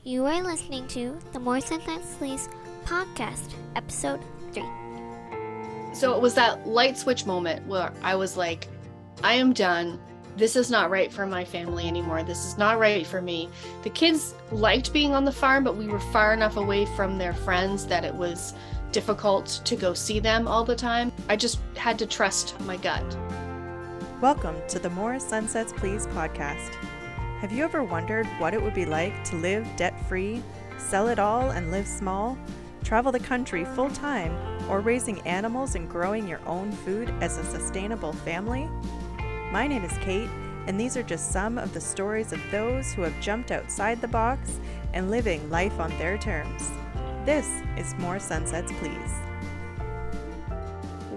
You are listening to the More Senseless podcast, episode 3. So it was that light switch moment where I was like, I am done. This is not right for my family anymore. This is not right for me. The kids liked being on the farm, but we were far enough away from their friends that it was difficult to go see them all the time. I just had to trust my gut. Welcome to the More Sunsets Please podcast. Have you ever wondered what it would be like to live debt-free, sell it all and live small, travel the country full-time, or raising animals and growing your own food as a sustainable family? My name is Kate, and these are just some of the stories of those who have jumped outside the box and living life on their terms. This is More Sunsets Please.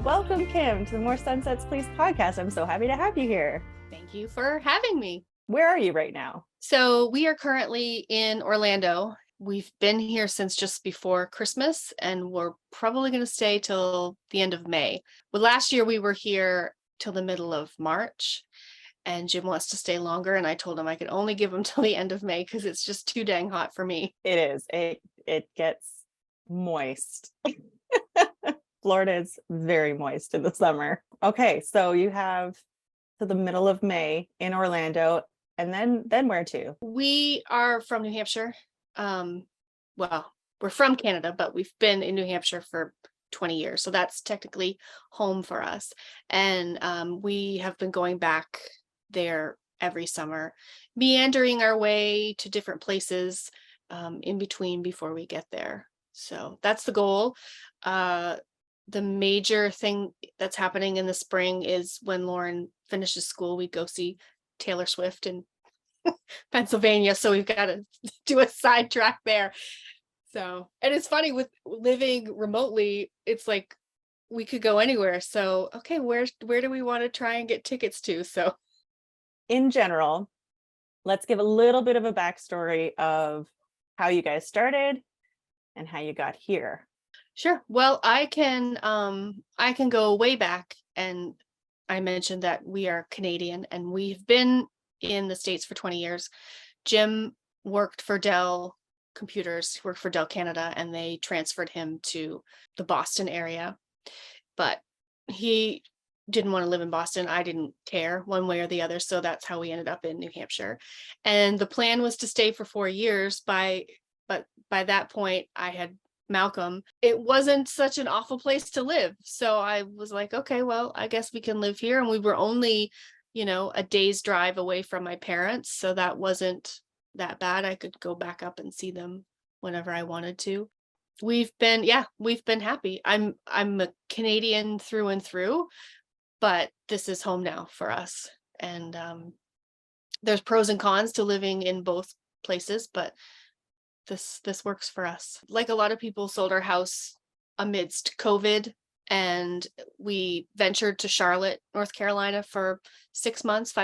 Welcome, Kim, to the More Sunsets Please podcast. I'm so happy to have you here. Thank you for having me. Where are you right now? So we are currently in Orlando. We've been here since just before Christmas, and we're probably going to stay till the end of May. Well, last year we were here till the middle of March, and Jim wants to stay longer, and I told him I could only give him till the end of May because it's just too dang hot for me. It is. It gets moist. Florida is very moist in the summer. Okay, so you have to the middle of May in Orlando, and then where to? We are from New Hampshire. Well, we're from Canada, but we've been in New Hampshire for 20 years. So that's technically home for us. And we have been going back there every summer, meandering our way to different places in between before we get there. So that's the goal. The major thing that's happening in the spring is when Lauren finishes school, we go see Taylor Swift in Pennsylvania. So we've got to do a sidetrack there. So, and it's funny with living remotely, it's like we could go anywhere. So, okay, where do we want to try and get tickets to? So in general, let's give a little bit of a backstory of how you guys started and how you got here. Sure. Well, I can go way back, and I mentioned that we are Canadian and we've been in the States for 20 years. Jim worked for Dell Computers, worked for Dell Canada, and they transferred him to the Boston area. But he didn't want to live in Boston. I didn't care one way or the other. So that's how we ended up in New Hampshire. And the plan was to stay for 4 years. But by that point, I had Malcolm. It wasn't such an awful place to live. So I was like, okay, well, I guess we can live here. And we were only, a day's drive away from my parents. So that wasn't that bad. I could go back up and see them whenever I wanted to. We've been happy. I'm a Canadian through and through, but this is home now for us. And there's pros and cons to living in both places, but this works for us. Like a lot of people sold our house amidst COVID, and we ventured to Charlotte, North Carolina for 5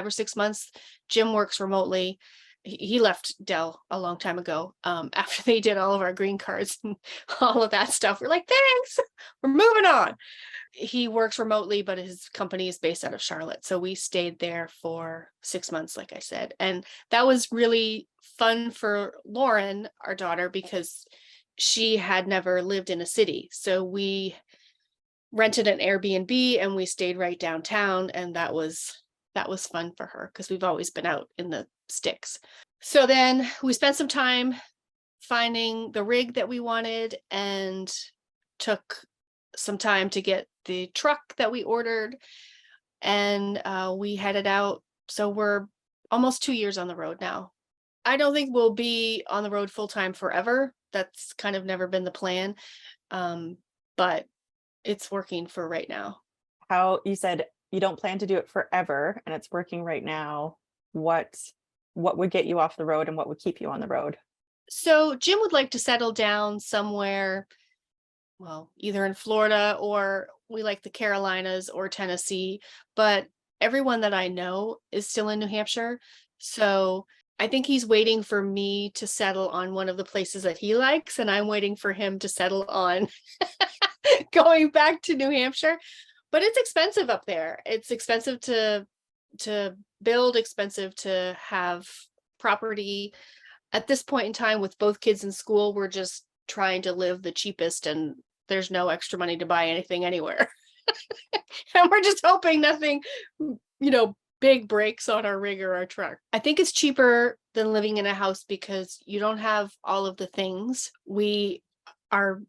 or 6 months. Jim works remotely. He left Dell a long time ago after they did all of our green cards and all of that stuff. We're like, thanks, we're moving on. He works remotely, but his company is based out of Charlotte. So we stayed there for 6 months, like I said. And that was really fun for Lauren, our daughter, because she had never lived in a city. So we rented an Airbnb and we stayed right downtown. And that was fun for her because we've always been out in the sticks. So then we spent some time finding the rig that we wanted and took some time to get the truck that we ordered, and we headed out. So we're almost 2 years on the road now. I don't think we'll be on the road full time forever. That's kind of never been the plan, but it's working for right now. How you said you don't plan to do it forever, and it's working right now. What would get you off the road, and what would keep you on the road? So Jim would like to settle down somewhere, well, either in Florida, or we like the Carolinas or Tennessee, but everyone that I know is still in New Hampshire. So I think he's waiting for me to settle on one of the places that he likes, and I'm waiting for him to settle on going back to New Hampshire. But it's expensive up there. It's expensive to build, expensive to have property. at this point in time, with both kids in school, we're just trying to live the cheapest, and there's no extra money to buy anything anywhere. And we're just hoping nothing, big breaks on our rig or our truck. I think it's cheaper than living in a house because you don't have all of the things. We are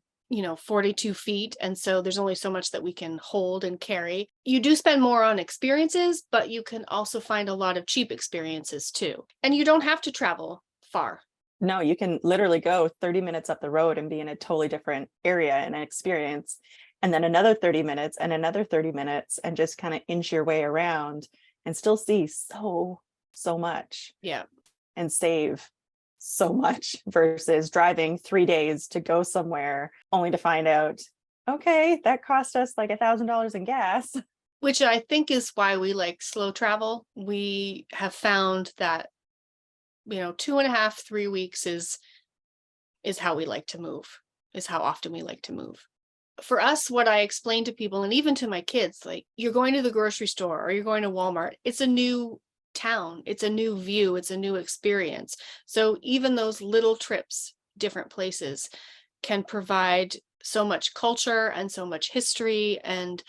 42 feet. And so there's only so much that we can hold and carry. You do spend more on experiences, but you can also find a lot of cheap experiences too. And you don't have to travel far. No, you can literally go 30 minutes up the road and be in a totally different area and an experience. And then another 30 minutes and another 30 minutes and just kind of inch your way around and still see so much. Yeah. And save so much versus driving 3 days to go somewhere only to find out, okay, that cost us like $1,000 in gas. Which I think is why we like slow travel. We have found that, 2.5, 3 weeks is how we like to move, is how often we like to move. For us, what I explain to people, and even to my kids, like, you're going to the grocery store or you're going to Walmart, it's a new town, it's a new view, it's a new experience. So even those little trips, different places, can provide so much culture and so much history, and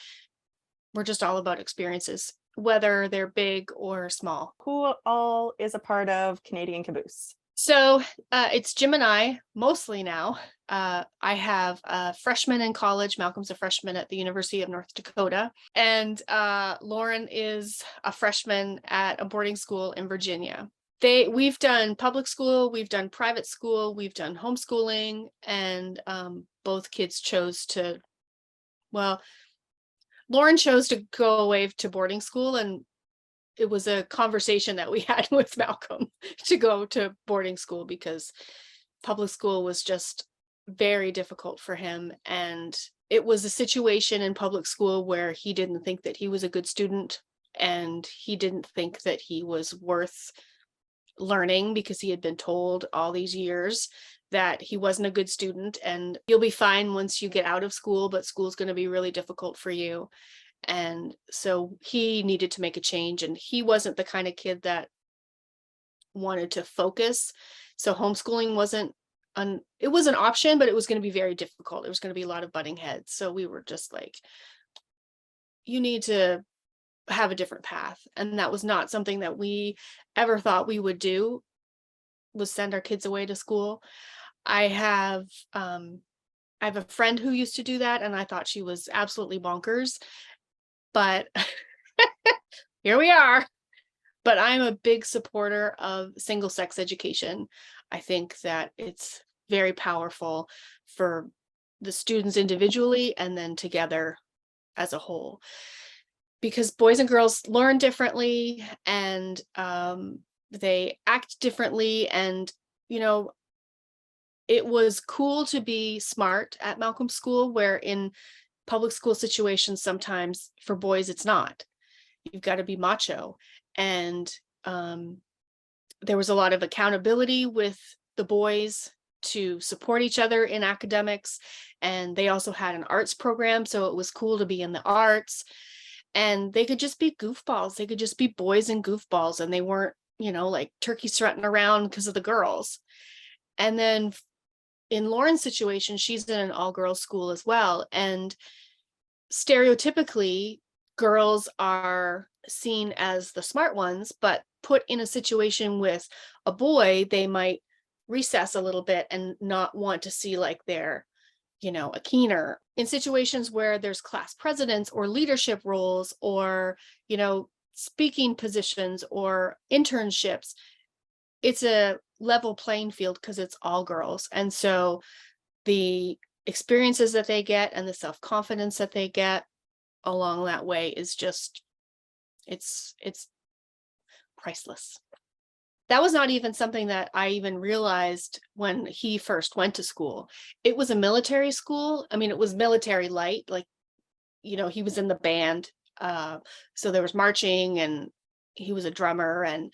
we're just all about experiences, whether they're big or small. Who all is a part of Canadian Caboose? So it's Jim and I mostly now. I have a freshman in college. Malcolm's a freshman at the University of North Dakota. And Lauren is a freshman at a boarding school in Virginia. We've done public school, we've done private school, we've done homeschooling, and both kids chose to, Lauren chose to go away to boarding school, and it was a conversation that we had with Malcolm to go to boarding school because public school was just very difficult for him. And it was a situation in public school where he didn't think that he was a good student, and he didn't think that he was worth learning because he had been told all these years that he wasn't a good student and you'll be fine once you get out of school, but school's going to be really difficult for you. And so he needed to make a change, and he wasn't the kind of kid that wanted to focus. So homeschooling wasn't it was an option, but it was going to be very difficult. There was going to be a lot of butting heads. So we were just like, you need to have a different path. And that was not something that we ever thought we would do, was send our kids away to school. I have a friend who used to do that, and I thought she was absolutely bonkers. But here we are. But I'm a big supporter of single-sex education. I think that it's very powerful for the students individually and then together as a whole. Because boys and girls learn differently, and they act differently. And, it was cool to be smart at Malcolm's school, where in public school situations, sometimes for boys, it's not. You've got to be macho. And there was a lot of accountability with the boys to support each other in academics. And they also had an arts program, so it was cool to be in the arts. And they could just be goofballs. They could just be boys and goofballs. And they weren't, like turkey strutting around because of the girls. And then in Lauren's situation, she's in an all-girls school as well. And stereotypically, girls are seen as the smart ones, but put in a situation with a boy, they might recess a little bit and not want to see like they're, a keener. In situations where there's class presidents or leadership roles or, speaking positions or internships, it's a level playing field because it's all girls. And so the experiences that they get and the self-confidence that they get along that way is just, it's priceless. That was not even something that I even realized when he first went to school. It was a military school. I mean, it was military light, like, he was in the band. So there was marching, and he was a drummer, and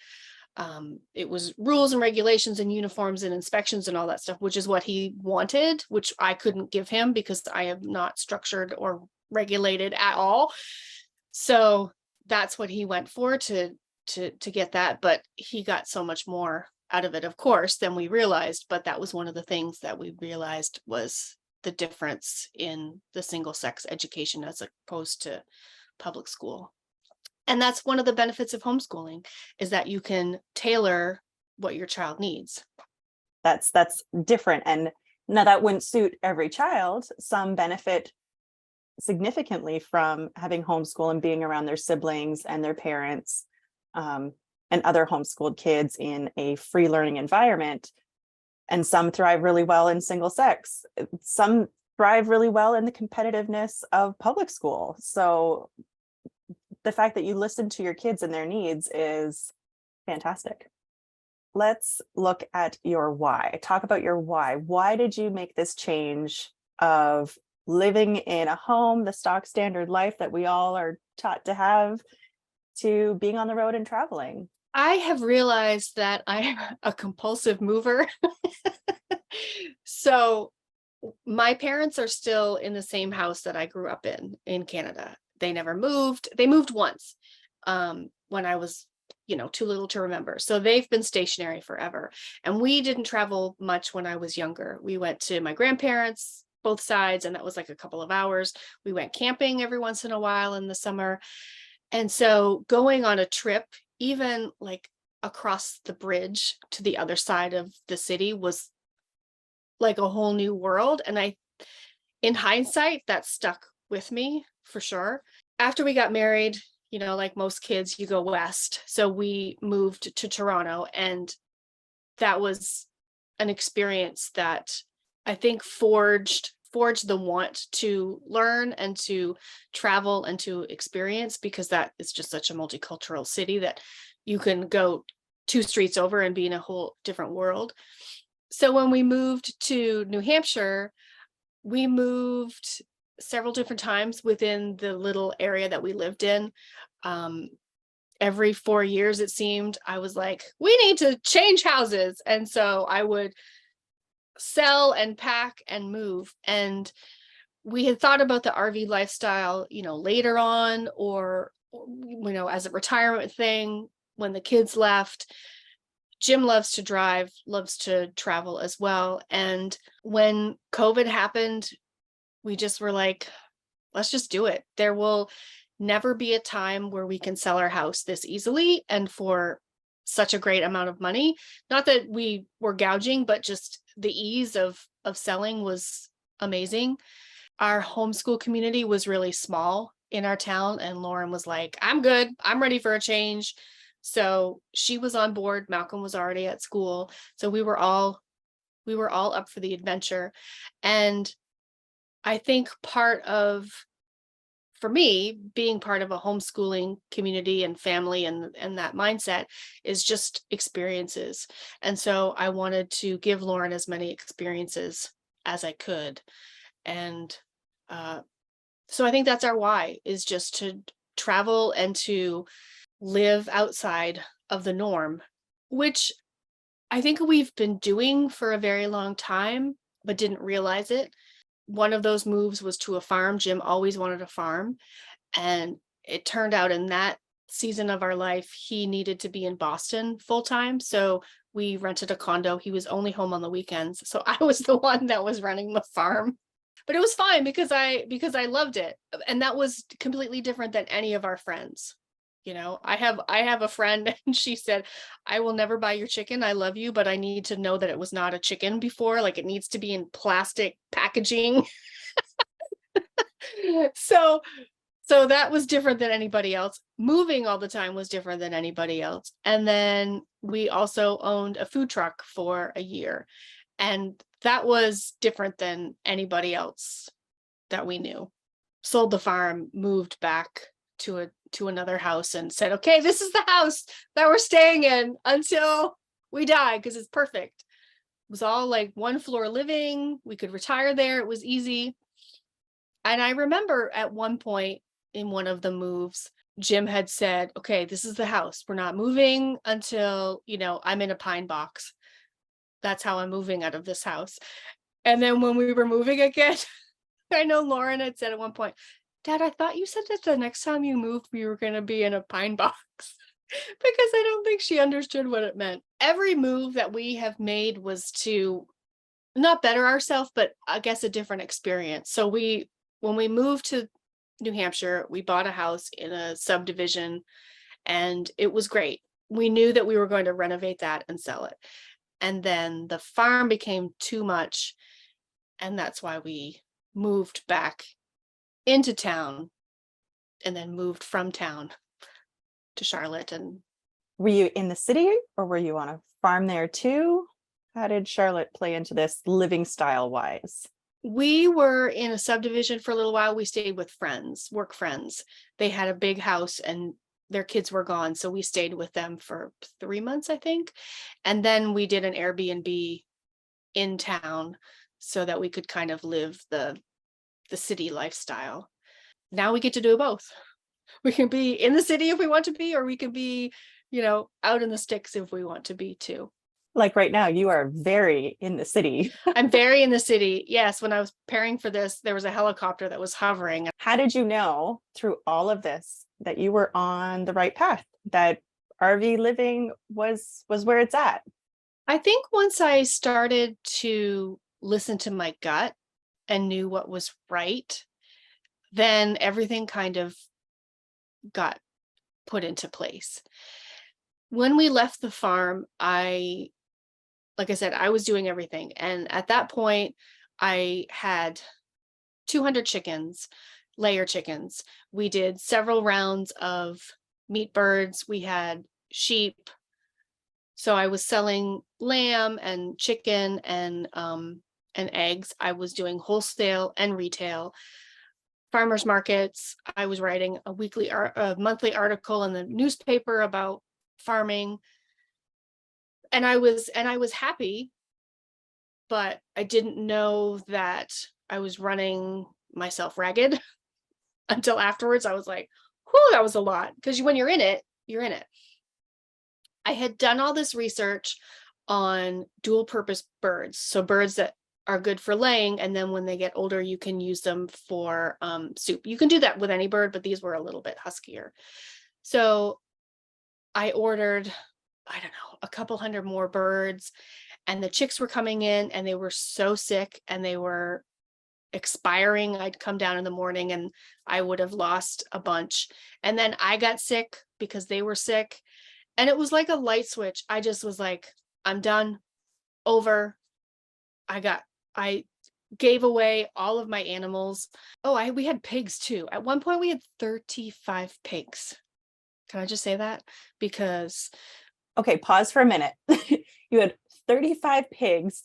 it was rules and regulations and uniforms and inspections and all that stuff, which is what he wanted, which I couldn't give him because I am not structured or regulated at all. So that's what he went for to get that, but he got so much more out of it, of course, than we realized, but that was one of the things that we realized was the difference in the single sex education as opposed to public school. And that's one of the benefits of homeschooling, is that you can tailor what your child needs. That's different. And now that wouldn't suit every child. Some benefit significantly from having homeschool and being around their siblings and their parents, and other homeschooled kids in a free learning environment. And some thrive really well in single sex. Some thrive really well in the competitiveness of public school. So the fact that you listen to your kids and their needs is fantastic. Let's look at your why. Talk about your why. Why did you make this change of living in a home, the stock standard life that we all are taught to have, to being on the road and traveling? I have realized that I'm a compulsive mover. So my parents are still in the same house that I grew up in Canada. They never moved. They moved once when I was, too little to remember. So they've been stationary forever. And we didn't travel much when I was younger. We went to my grandparents, both sides, and that was like a couple of hours. We went camping every once in a while in the summer. And so going on a trip, even like across the bridge to the other side of the city, was like a whole new world. And in hindsight, that stuck with me for sure. After we got married, like most kids, you go west. So we moved to Toronto, and that was an experience that I think forged the want to learn and to travel and to experience, because that is just such a multicultural city that you can go 2 streets over and be in a whole different world. So when we moved to New Hampshire, we moved several different times within the little area that we lived in. Every 4 years, it seemed, I was like, we need to change houses. And so I would sell and pack and move. And we had thought about the RV lifestyle, later on, or as a retirement thing when the kids left. Jim loves to drive, loves to travel as well. And when COVID happened, we just were like, let's just do it. There will never be a time where we can sell our house this easily and for such a great amount of money. Not that we were gouging, but just the ease of selling was amazing. Our homeschool community was really small in our town, and Lauren was like, I'm good. I'm ready for a change. So she was on board. Malcolm was already at school. So we were all up for the adventure. And I think for me, being part of a homeschooling community and family and that mindset is just experiences. And so I wanted to give Lauren as many experiences as I could. And so I think that's our why, is just to travel and to live outside of the norm, which I think we've been doing for a very long time, but didn't realize it. One of those moves was to a farm. Jim always wanted a farm. And it turned out in that season of our life, he needed to be in Boston full time. So we rented a condo. He was only home on the weekends. So I was the one that was running the farm. But it was fine because I loved it. And that was completely different than any of our friends. I have a friend, and she said, I will never buy your chicken. I love you, but I need to know that it was not a chicken before. Like, it needs to be in plastic packaging. So that was different than anybody else. Moving all the time was different than anybody else. And then we also owned a food truck for a year. And that was different than anybody else that we knew. Sold the farm, moved back to another house, and said, okay, this is the house that we're staying in until we die, because it's perfect. It was all like 1 floor living. We could retire there. It was easy. And I remember at one point in one of the moves, Jim had said, okay, this is the house. We're not moving until, I'm in a pine box. That's how I'm moving out of this house. And then when we were moving again, I know Lauren had said at one point, Dad, I thought you said that the next time you moved, we were going to be in a pine box. because I don't think she understood what it meant. Every move that we have made was to not better ourselves, but I guess a different experience. So when we moved to New Hampshire, we bought a house in a subdivision and it was great. We knew that we were going to renovate that and sell it. And then the farm became too much. And that's why we moved back into town and then moved from town to Charlotte. And Were you in the city or were you on a farm there too? How did Charlotte play into this living style wise? we were in a subdivision for a little while. We stayed with friends, work friends. They had a big house and their kids were gone. So we stayed with them for 3 months, I think. And then we did an Airbnb in town so that we could kind of live the city lifestyle. Now we get to do both. We can be in the city if we want to be, or we can be, out in the sticks if we want to be too. Like right now, you are very in the city. I'm very in the city. Yes. When I was preparing for this, there was a helicopter that was hovering. How did you know through all of this that you were on the right path, that RV living was where it's at? I think once I started to listen to my gut and knew what was right, then everything kind of got put into place. When we left the farm, like I said, I was doing everything. And at that point, I had 200 chickens, layer chickens. We did several rounds of meat birds. We had sheep. So I was selling lamb and chicken and eggs. I was doing wholesale and retail. Farmers markets. I was writing a monthly article in the newspaper about farming. And I was happy, but I didn't know that I was running myself ragged until afterwards. I was like, whew, that was a lot. Because when you're in it, you're in it. I had done all this research on dual purpose birds. So birds that are good for laying. And then when they get older, you can use them for soup. You can do that with any bird, but these were a little bit huskier. So I ordered, I don't know, a couple hundred more birds, and the chicks were coming in and they were so sick and they were expiring. I'd come down in the morning and I would have lost a bunch. And then I got sick because they were sick. And it was like a light switch. I just was like, I'm done, over. I gave away all of my animals. Oh, we had pigs too. At one point we had 35 pigs. Can I just say that? Because Okay, pause for a minute. You had 35 pigs,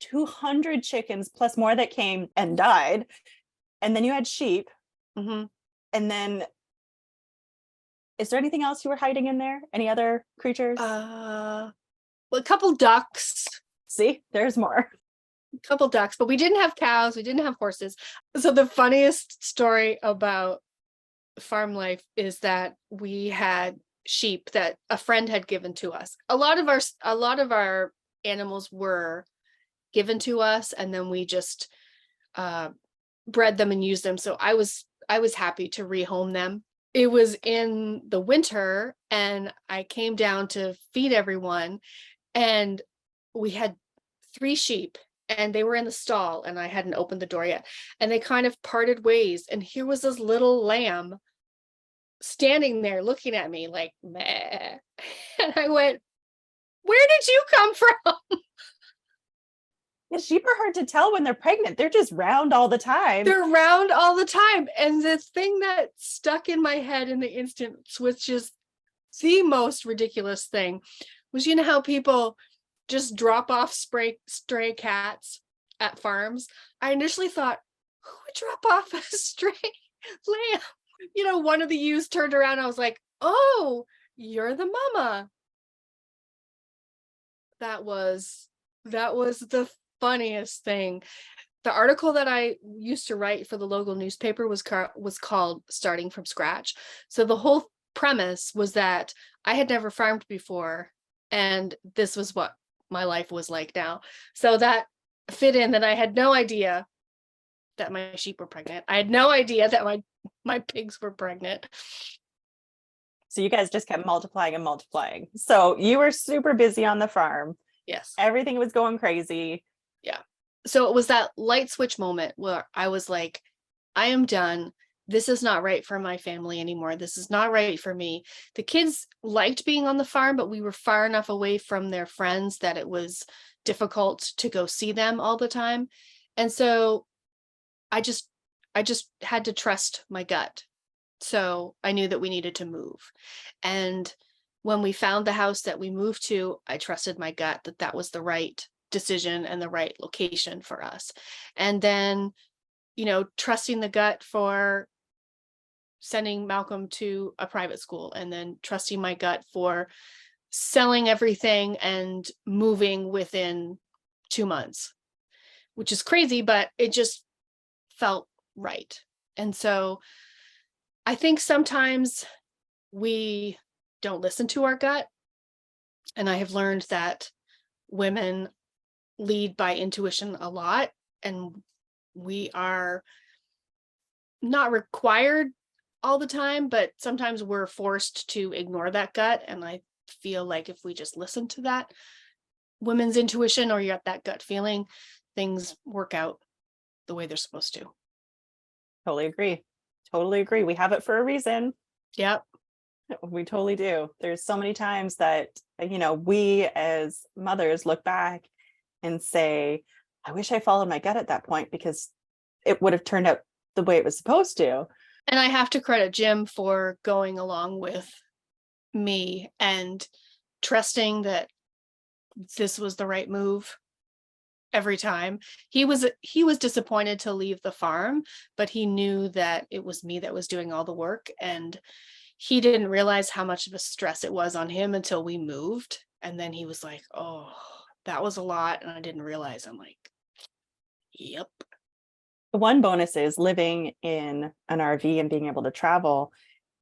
200 chickens, plus more that came and died. And then you had sheep. mhm. And then, is there anything else you were hiding in there? Any other creatures? Well, a couple ducks. See, there's more. But we didn't have cows, we didn't have horses. So the funniest story about farm life is that we had sheep that a friend had given to us. A lot of our animals were given to us, and then we just bred them and used them. So I was happy to rehome them. It was in the winter and I came down to feed everyone, and we had 3 sheep and they were in the stall and I hadn't opened the door yet, and they kind of parted ways, and here was this little lamb standing there looking at me like, meh. And I went, where did you come from? Yeah, sheep are hard to tell when they're pregnant. They're just round all the time. They're round all the time. And the thing that stuck in my head in the instant, which is the most ridiculous thing, was, how people just drop off stray cats at farms. I initially thought, who would drop off a stray lamb? One of the ewes turned around. I was like, oh, you're the mama. That was the funniest thing. The article that I used to write for the local newspaper was called Starting from Scratch. So the whole premise was that I had never farmed before, and this was what my life was like now. So that fit in that I had no idea that my sheep were pregnant. I had no idea that my pigs were pregnant. So you guys just kept multiplying and multiplying. So you were super busy on the farm. Yes. Everything was going crazy. Yeah. So it was that light switch moment where I was like, I am done. This is not right for my family anymore. This is not right for me. The kids liked being on the farm, but we were far enough away from their friends that it was difficult to go see them all the time. And so I just had to trust my gut. So I knew that we needed to move. And when we found the house that we moved to, I trusted my gut that that was the right decision and the right location for us. And then, trusting the gut for sending Malcolm to a private school, and then trusting my gut for selling everything and moving within 2 months, which is crazy, but it just felt right. And so I think sometimes we don't listen to our gut. And I have learned that women lead by intuition a lot, and we are not required all the time, but sometimes we're forced to ignore that gut. And I feel like if we just listen to that women's intuition, or you're at that gut feeling, things work out the way they're supposed to. Totally agree. Totally agree. We have it for a reason. Yep. We totally do. There's so many times that, we as mothers look back and say, I wish I followed my gut at that point, because it would have turned out the way it was supposed to. And I have to credit Jim for going along with me and trusting that this was the right move every time. He was disappointed to leave the farm, but he knew that it was me that was doing all the work, and he didn't realize how much of a stress it was on him until we moved. And then he was like, oh, that was a lot, and I didn't realize. I'm like, yep. The one bonus is living in an RV and being able to travel.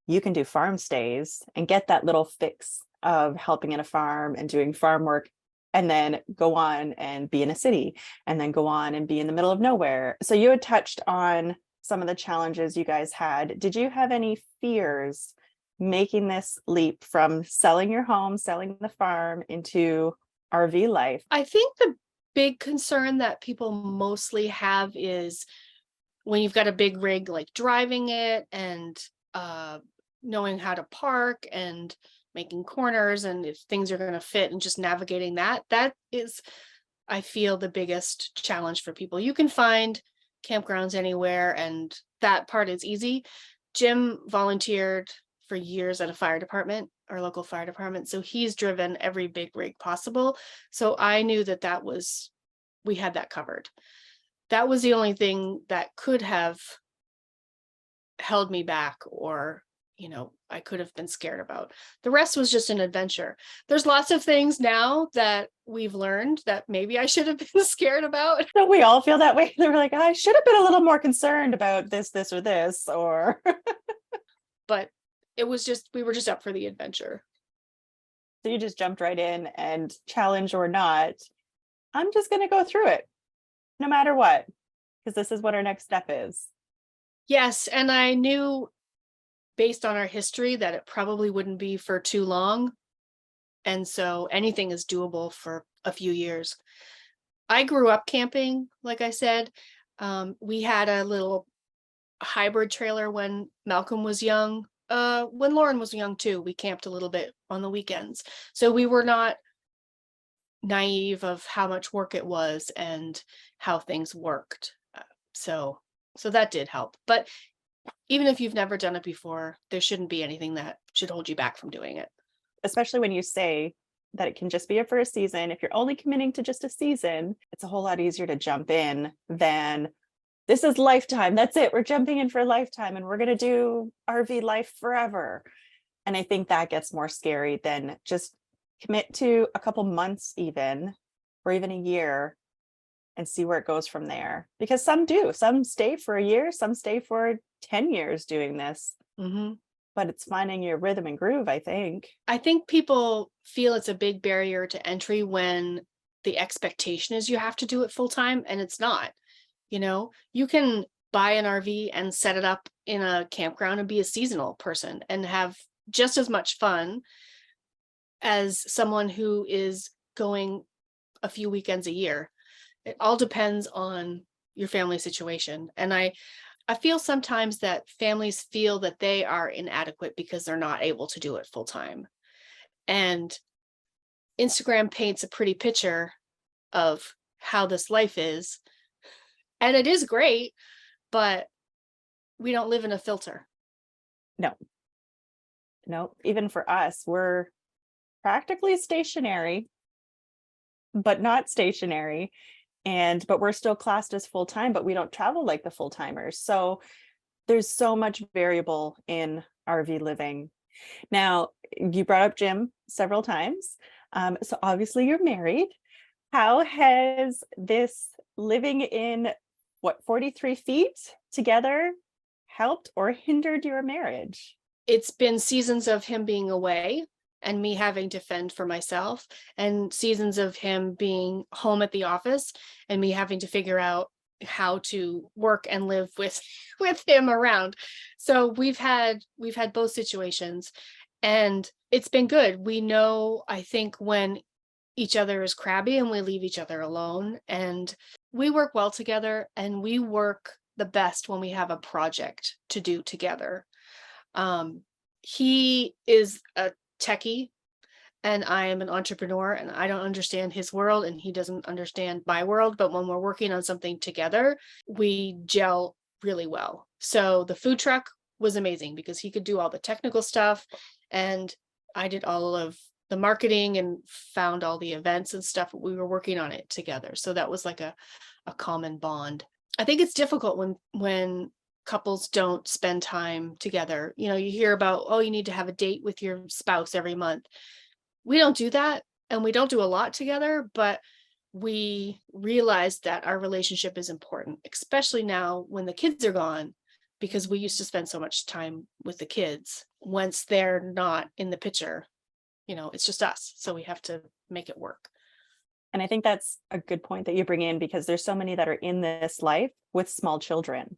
You can do farm stays and get that little fix of helping in a farm and doing farm work, and then go on and be in a city, and then go on and be in the middle of nowhere. So you had touched on some of the challenges you guys had. Did you have any fears making this leap from selling your home, selling the farm, into RV life? I think the big concern that people mostly have is when you've got a big rig, like driving it and knowing how to park and making corners, and if things are going to fit, and just navigating that is, I feel, the biggest challenge for people. You can find campgrounds anywhere, and that part is easy. Jim volunteered for years at a fire department, our local fire department, so he's driven every big rig possible. So I knew that we had that covered. That was the only thing that could have held me back, or I could have been scared about. The rest was just an adventure. There's lots of things now that we've learned that maybe I should have been scared about. So we all feel that way. They were like, I should have been a little more concerned about this, or this, or. But it was just, we were just up for the adventure. So you just jumped right in, and challenge or not, I'm just going to go through it no matter what, because this is what our next step is. Yes. And I knew, based on our history, that it probably wouldn't be for too long. And so anything is doable for a few years. I grew up camping, like I said. We had a little hybrid trailer when Malcolm was young. When Lauren was young too, we camped a little bit on the weekends. So we were not naive of how much work it was and how things worked. So that did help. But even if you've never done it before, there shouldn't be anything that should hold you back from doing it. Especially when you say that it can just be for a season. If you're only committing to just a season, it's a whole lot easier to jump in than this is lifetime. That's it. We're jumping in for a lifetime, and we're going to do RV life forever. And I think that gets more scary than just commit to a couple months even, or even a year, and see where it goes from there. Because some stay for a year, some stay for 10 years doing this. Mm-hmm. But it's finding your rhythm and groove, I think. I think people feel it's a big barrier to entry when the expectation is you have to do it full time, and it's not. You can buy an RV and set it up in a campground and be a seasonal person and have just as much fun as someone who is going a few weekends a year. It all depends on your family situation. And I feel sometimes that families feel that they are inadequate because they're not able to do it full time. And Instagram paints a pretty picture of how this life is. And it is great, but we don't live in a filter. No, even for us, we're practically stationary, but not stationary. But we're still classed as full-time, but we don't travel like the full-timers. So there's so much variable in RV living. Now, you brought up Jim several times. So obviously you're married. How has this living in 43 feet together helped or hindered your marriage? It's been seasons of him being away and me having to fend for myself, and seasons of him being home at the office and me having to figure out how to work and live with him around. So we've had both situations, and it's been good. We know, I think, when each other is crabby and we leave each other alone, and we work well together, and we work the best when we have a project to do together. He is a techie and I am an entrepreneur, and I don't understand his world and he doesn't understand my world. But when we're working on something together, we gel really well. So the food truck was amazing because he could do all the technical stuff and I did all of the marketing and found all the events and stuff. We were working on it together. So that was like a common bond. I think it's difficult when couples don't spend time together. You hear about, oh, you need to have a date with your spouse every month. We don't do that, and we don't do a lot together, but we realize that our relationship is important, especially now when the kids are gone, because we used to spend so much time with the kids. Once they're not in the picture, it's just us. So we have to make it work. And I think that's a good point that you bring in, because there's so many that are in this life with small children.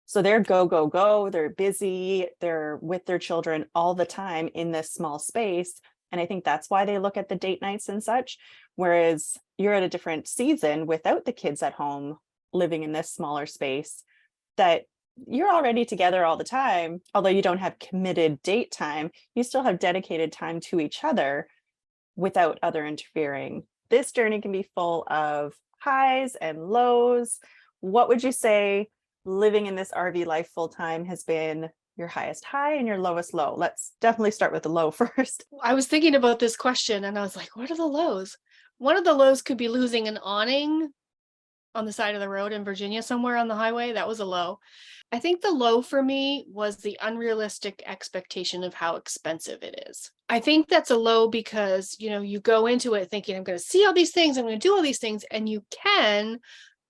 So they're go, go, go, they're busy, they're with their children all the time in this small space. And I think that's why they look at the date nights and such. Whereas you're at a different season without the kids at home, living in this smaller space, that you're already together all the time. Although you don't have committed date time, you still have dedicated time to each other without other interfering. This journey can be full of highs and lows. What would you say living in this RV life full time has been your highest high and your lowest low? Let's definitely start with the low first. I was thinking about this question and I was like, what are the lows? One of the lows could be losing an awning on the side of the road in Virginia somewhere on the highway. That was a low. I think the low for me was the unrealistic expectation of how expensive it is. I think that's a low because, you go into it thinking, I'm going to see all these things, I'm going to do all these things, and you can,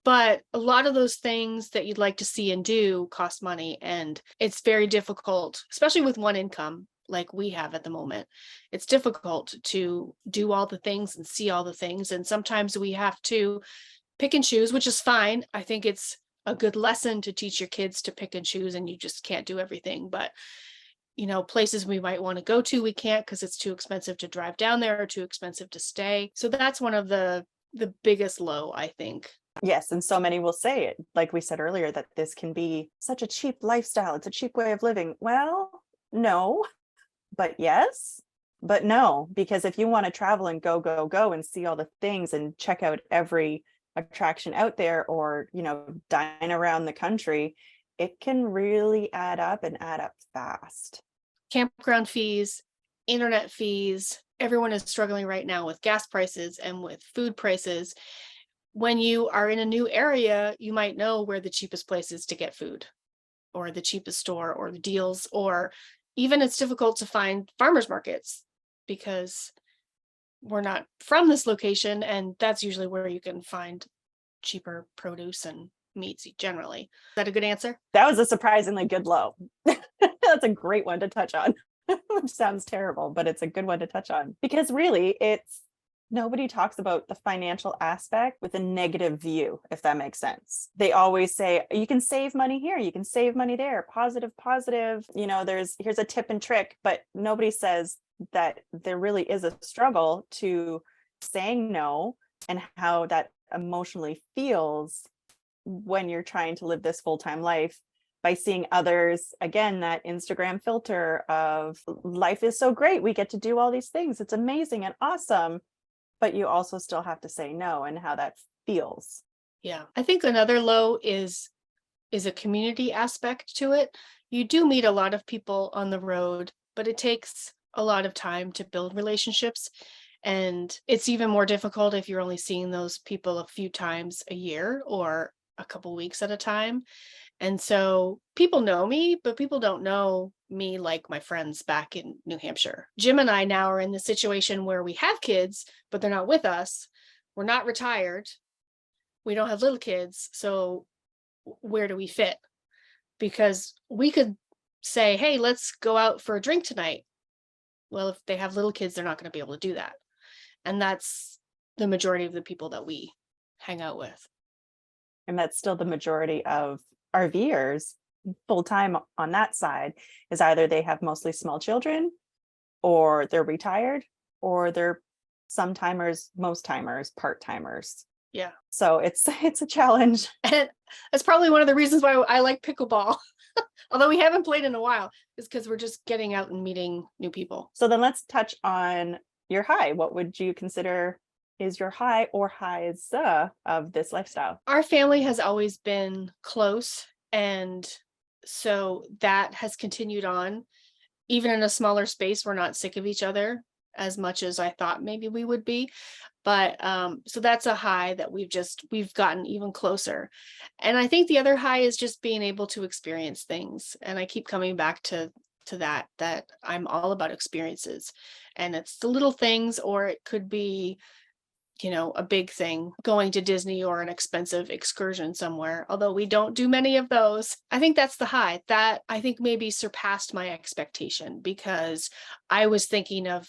but a lot of those things that you'd like to see and do cost money. And it's very difficult, especially with one income like we have at the moment. It's difficult to do all the things and see all the things. And sometimes we have to pick and choose, which is fine. I think it's a good lesson to teach your kids to pick and choose, and you just can't do everything. But, places we might want to go to, we can't because it's too expensive to drive down there or too expensive to stay. So that's one of the biggest low, I think. Yes. And so many will say it, like we said earlier, that this can be such a cheap lifestyle. It's a cheap way of living. Well, no, but yes, but no, because if you want to travel and go, go, go and see all the things and check out every attraction out there, or, dine around the country, it can really add up and add up fast. Campground fees, internet fees. Everyone is struggling right now with gas prices and with food prices. When you are in a new area, you might know where the cheapest place is to get food, or the cheapest store, or the deals, or even it's difficult to find farmers markets because we're not from this location, and that's usually where you can find cheaper produce and meats generally. Is that a good answer? That was a surprisingly good low. That's a great one to touch on. Which sounds terrible, but it's a good one to touch on, because really it's nobody talks about the financial aspect with a negative view, if that makes sense. They always say, you can save money here, you can save money there, positive, positive, here's a tip and trick, but nobody says that there really is a struggle to saying no and how that emotionally feels when you're trying to live this full-time life by seeing others, again, that Instagram filter of life is so great, we get to do all these things, it's amazing and awesome, but you also still have to say no, and how that feels. Yeah. I think another low is a community aspect to it. You do meet a lot of people on the road, but it takes a lot of time to build relationships. And it's even more difficult if you're only seeing those people a few times a year or a couple weeks at a time. And so people know me, but people don't know me like my friends back in New Hampshire. Jim and I now are in the situation where we have kids, but they're not with us. We're not retired. We don't have little kids. So where do we fit? Because we could say, hey, let's go out for a drink tonight. Well, if they have little kids, they're not going to be able to do that. And that's the majority of the people that we hang out with. And that's still the majority of RVers full-time on that side, is either they have mostly small children, or they're retired, or they're some timers, most timers, part-timers. Yeah. So it's a challenge. And that's probably one of the reasons why I like pickleball. Although we haven't played in a while, is because we're just getting out and meeting new people. So then let's touch on your high. What would you consider is your high or highs of this lifestyle? Our family has always been close, and so that has continued on. Even in a smaller space, we're not sick of each other as much as I thought maybe we would be. But so that's a high that we've gotten even closer. And I think the other high is just being able to experience things. And I keep coming back to that I'm all about experiences. And it's the little things, or it could be, a big thing, going to Disney or an expensive excursion somewhere, although we don't do many of those. I think that's the high that I think maybe surpassed my expectation, because I was thinking of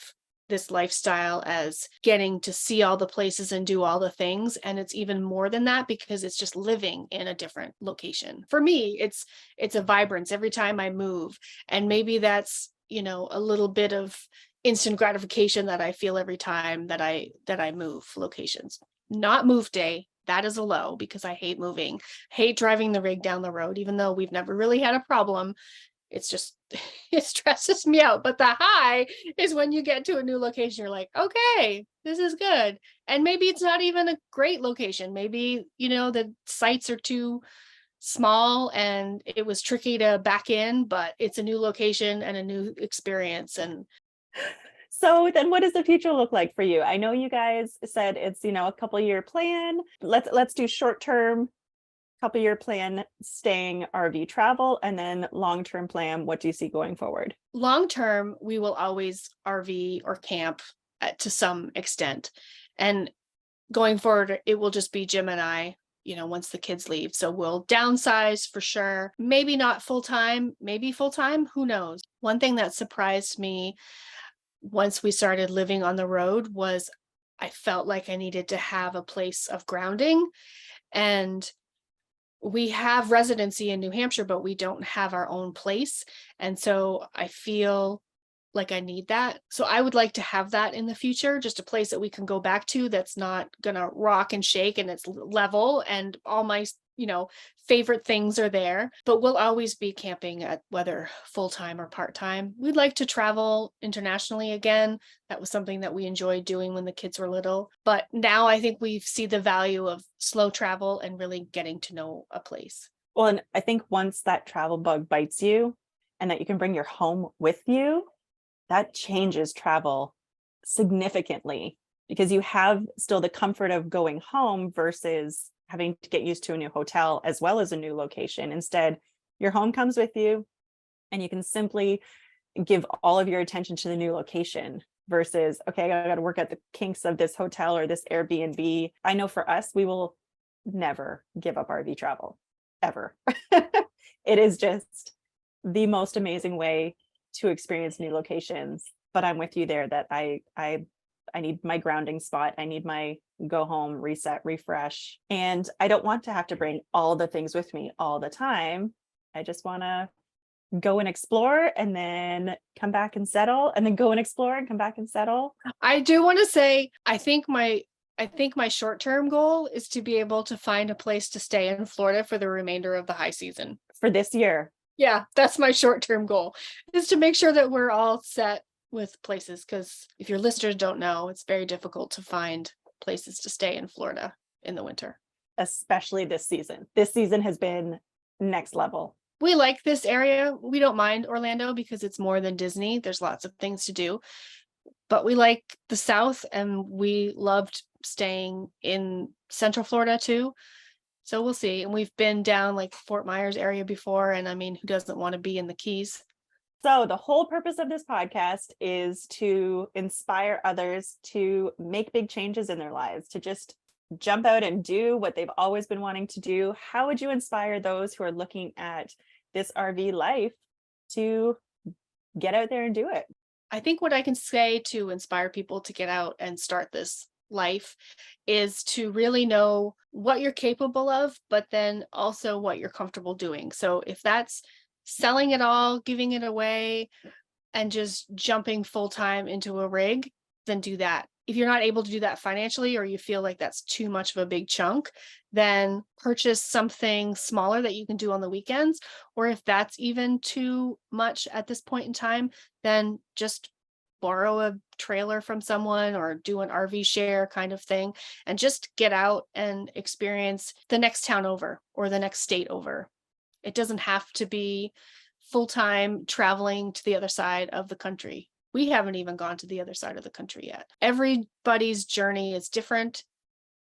this lifestyle as getting to see all the places and do all the things. And it's even more than that, because it's just living in a different location. For me, it's a vibrance every time I move. And maybe that's, a little bit of instant gratification that I feel every time that I move locations. Not move day. That is a low, because I hate moving, hate driving the rig down the road, even though we've never really had a problem. It's just, it stresses me out. But the high is when you get to a new location, you're like, okay, this is good. And maybe it's not even a great location. Maybe, the sites are too small and it was tricky to back in, but it's a new location and a new experience. And so then what does the future look like for you? I know you guys said it's, a couple-year plan. Let's do short-term, couple-year plan, staying RV travel, and then long-term plan. What do you see going forward? Long-term, we will always RV or camp to some extent. And going forward, it will just be Jim and I, once the kids leave. So we'll downsize for sure. Maybe not full-time, maybe full-time, who knows? One thing that surprised me once we started living on the road was I felt like I needed to have a place of grounding. And we have residency in New Hampshire, but we don't have our own place. And so I feel like I need that. So I would like to have that in the future, just a place that we can go back to that's not gonna rock and shake and it's level, and all my, favorite things are there. But we'll always be camping, at whether full-time or part-time. We'd like to travel internationally again. That was something that we enjoyed doing when the kids were little. But now I think we see the value of slow travel and really getting to know a place. Well, and I think once that travel bug bites you and that you can bring your home with you, that changes travel significantly, because you have still the comfort of going home versus having to get used to a new hotel as well as a new location. Instead, your home comes with you and you can simply give all of your attention to the new location versus, okay, I got to work at the kinks of this hotel or this Airbnb. I know for us, we will never give up RV travel, ever. It is just the most amazing way to experience new locations. But I'm with you there that I I need my grounding spot. I need my go home, reset, refresh. And I don't want to have to bring all the things with me all the time. I just want to go and explore and then come back and settle, and then go and explore and come back and settle. I do want to say, I think my short-term goal is to be able to find a place to stay in Florida for the remainder of the high season. For this year. Yeah, that's my short-term goal, is to make sure that we're all set with places, because if your listeners don't know, it's very difficult to find places to stay in Florida in the winter. Especially this season. This season has been next level. We like this area. We don't mind Orlando because it's more than Disney. There's lots of things to do, but we like the South, and we loved staying in Central Florida too. So we'll see. And we've been down like Fort Myers area before. And I mean, who doesn't want to be in the Keys? So the whole purpose of this podcast is to inspire others to make big changes in their lives, to just jump out and do what they've always been wanting to do. How would you inspire those who are looking at this RV life to get out there and do it? I think what I can say to inspire people to get out and start this life is to really know what you're capable of, but then also what you're comfortable doing. So if that's selling it all, giving it away, and just jumping full-time into a rig, then do that. If you're not able to do that financially, or you feel like that's too much of a big chunk, then purchase something smaller that you can do on the weekends. Or if that's even too much at this point in time, then just borrow a trailer from someone or do an RV share kind of thing, and just get out and experience the next town over or the next state over. It doesn't have to be full-time traveling to the other side of the country. We haven't even gone to the other side of the country yet. Everybody's journey is different.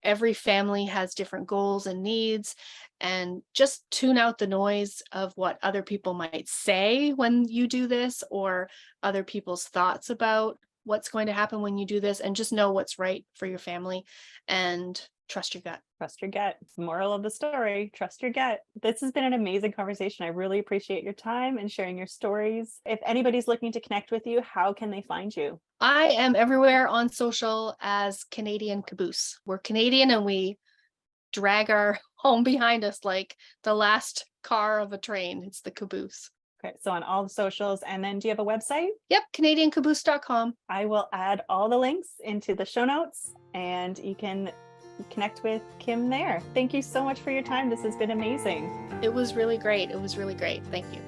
Every family has different goals and needs, and just tune out the noise of what other people might say when you do this, or other people's thoughts about what's going to happen when you do this, and just know what's right for your family and trust your gut. Trust your gut. Moral of the story, trust your gut. This has been an amazing conversation. I really appreciate your time and sharing your stories. If anybody's looking to connect with you, how can they find you? I am everywhere on social as Canadian Caboose. We're Canadian, and we drag our home behind us like the last car of a train. It's the caboose. Okay, so on all the socials. And then do you have a website? Yep, CanadianCaboose.com. I will add all the links into the show notes, and you can connect with Kim there. Thank you so much for your time. This has been amazing. It was really great. It was really great. Thank you.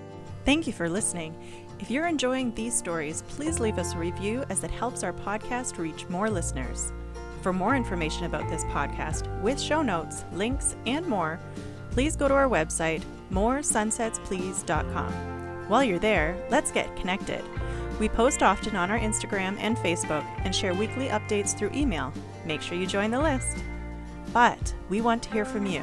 Thank you for listening. If you're enjoying these stories, please leave us a review, as it helps our podcast reach more listeners. For more information about this podcast, with show notes, links, and more, please go to our website, moresunsetsplease.com. While you're there, let's get connected. We post often on our Instagram and Facebook, and share weekly updates through email. Make sure you join the list. But we want to hear from you.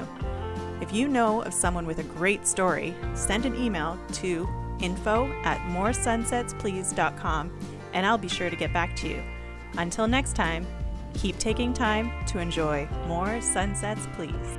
If you know of someone with a great story, send an email to info@moresunsetsplease.com, and I'll be sure to get back to you. Until next time, keep taking time to enjoy more sunsets, please.